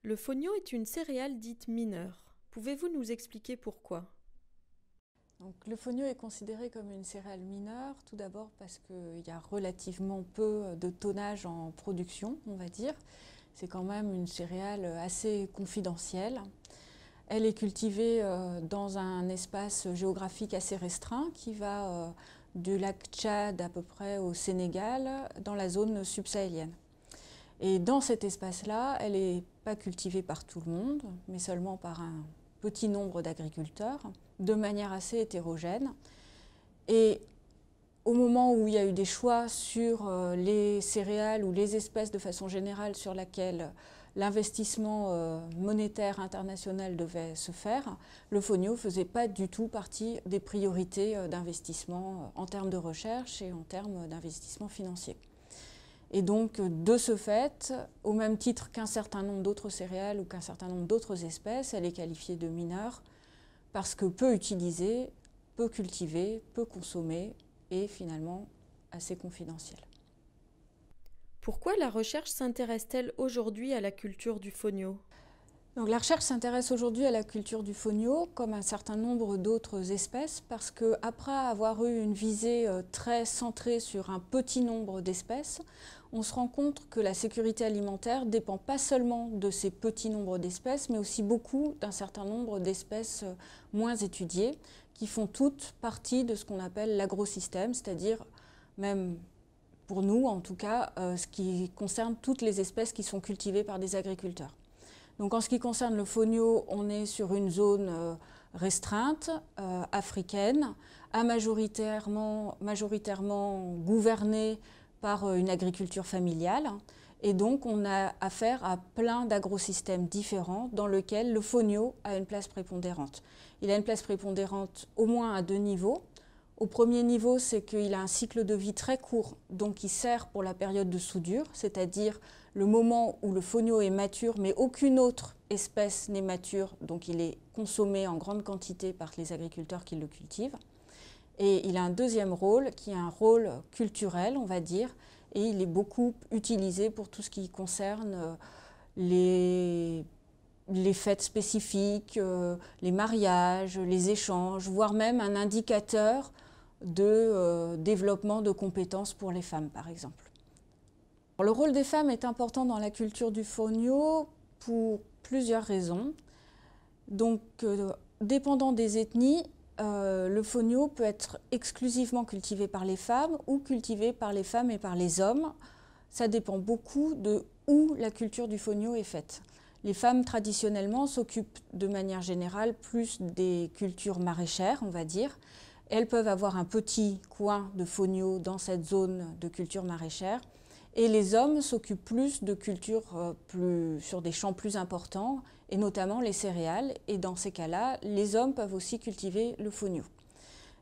Le fonio est une céréale dite mineure. Pouvez-vous nous expliquer pourquoi? Donc, le fonio est considéré comme une céréale mineure, tout d'abord parce qu'il y a relativement peu de tonnage en production, on va dire. C'est quand même une céréale assez confidentielle. Elle est cultivée dans un espace géographique assez restreint qui va du lac Tchad à peu près au Sénégal, dans la zone subsahélienne. Et dans cet espace-là, elle n'est pas cultivée par tout le monde, mais seulement par un petit nombre d'agriculteurs, de manière assez hétérogène. Et au moment où il y a eu des choix sur les céréales ou les espèces de façon générale sur laquelle l'investissement monétaire international devait se faire, le fonio ne faisait pas du tout partie des priorités d'investissement en termes de recherche et en termes d'investissement financier. Et donc, de ce fait, au même titre qu'un certain nombre d'autres céréales ou qu'un certain nombre d'autres espèces, elle est qualifiée de mineure parce que peu utilisée, peu cultivée, peu consommée et finalement assez confidentielle. Pourquoi la recherche s'intéresse-t-elle aujourd'hui à la culture du fonio? Donc, la recherche s'intéresse aujourd'hui à la culture du fonio comme un certain nombre d'autres espèces parce qu'après avoir eu une visée très centrée sur un petit nombre d'espèces, on se rend compte que la sécurité alimentaire ne dépend pas seulement de ces petits nombres d'espèces, mais aussi beaucoup d'un certain nombre d'espèces moins étudiées qui font toutes partie de ce qu'on appelle l'agrosystème, c'est-à-dire même pour nous en tout cas, ce qui concerne toutes les espèces qui sont cultivées par des agriculteurs. Donc en ce qui concerne le fonio, on est sur une zone restreinte, africaine, majoritairement gouvernée par une agriculture familiale. Et donc on a affaire à plein d'agrosystèmes différents dans lesquels le fonio a une place prépondérante. Il a une place prépondérante au moins à deux niveaux. Au premier niveau, c'est qu'il a un cycle de vie très court, donc il sert pour la période de soudure, c'est-à-dire le moment où le fonio est mature, mais aucune autre espèce n'est mature, donc il est consommé en grande quantité par les agriculteurs qui le cultivent. Et il a un deuxième rôle, qui est un rôle culturel, on va dire, et il est beaucoup utilisé pour tout ce qui concerne les fêtes spécifiques, les mariages, les échanges, voire même un indicateur de développement de compétences pour les femmes, par exemple. Le rôle des femmes est important dans la culture du fonio pour plusieurs raisons. Donc, dépendant des ethnies, le fonio peut être exclusivement cultivé par les femmes ou cultivé par les femmes et par les hommes. Ça dépend beaucoup de où la culture du fonio est faite. Les femmes, traditionnellement, s'occupent de manière générale plus des cultures maraîchères, on va dire. Elles peuvent avoir un petit coin de fonio dans cette zone de culture maraîchère. Et les hommes s'occupent plus de cultures sur des champs plus importants, et notamment les céréales. Et dans ces cas-là, les hommes peuvent aussi cultiver le fonio.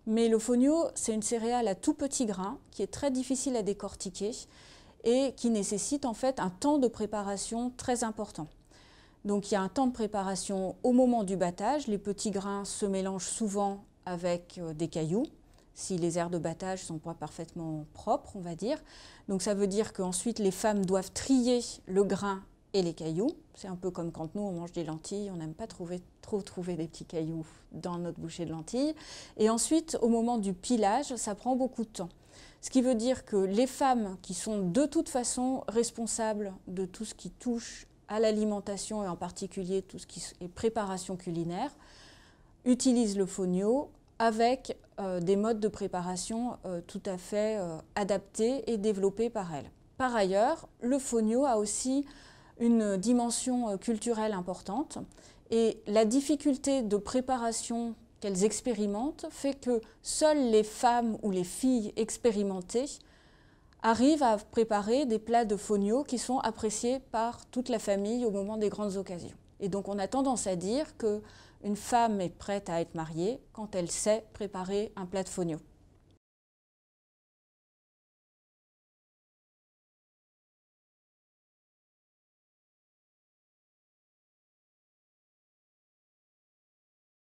Mais le fonio, c'est une céréale à tout petit grain qui est très difficile à décortiquer et qui nécessite en fait un temps de préparation très important. Donc il y a un temps de préparation au moment du battage. Les petits grains se mélangent souvent avec des cailloux, si les aires de battage ne sont pas parfaitement propres, on va dire. Donc ça veut dire qu'ensuite les femmes doivent trier le grain et les cailloux. C'est un peu comme quand nous on mange des lentilles, on n'aime pas trop trouver des petits cailloux dans notre bouchée de lentilles. Et ensuite, au moment du pilage, ça prend beaucoup de temps. Ce qui veut dire que les femmes qui sont de toute façon responsables de tout ce qui touche à l'alimentation et en particulier tout ce qui est préparation culinaire, utilisent le fonio avec des modes de préparation tout à fait adaptés et développés par elles. Par ailleurs, le fonio a aussi une dimension culturelle importante et la difficulté de préparation qu'elles expérimentent fait que seules les femmes ou les filles expérimentées arrivent à préparer des plats de fonio qui sont appréciés par toute la famille au moment des grandes occasions. Et donc on a tendance à dire qu'une femme est prête à être mariée quand elle sait préparer un plat de fonio.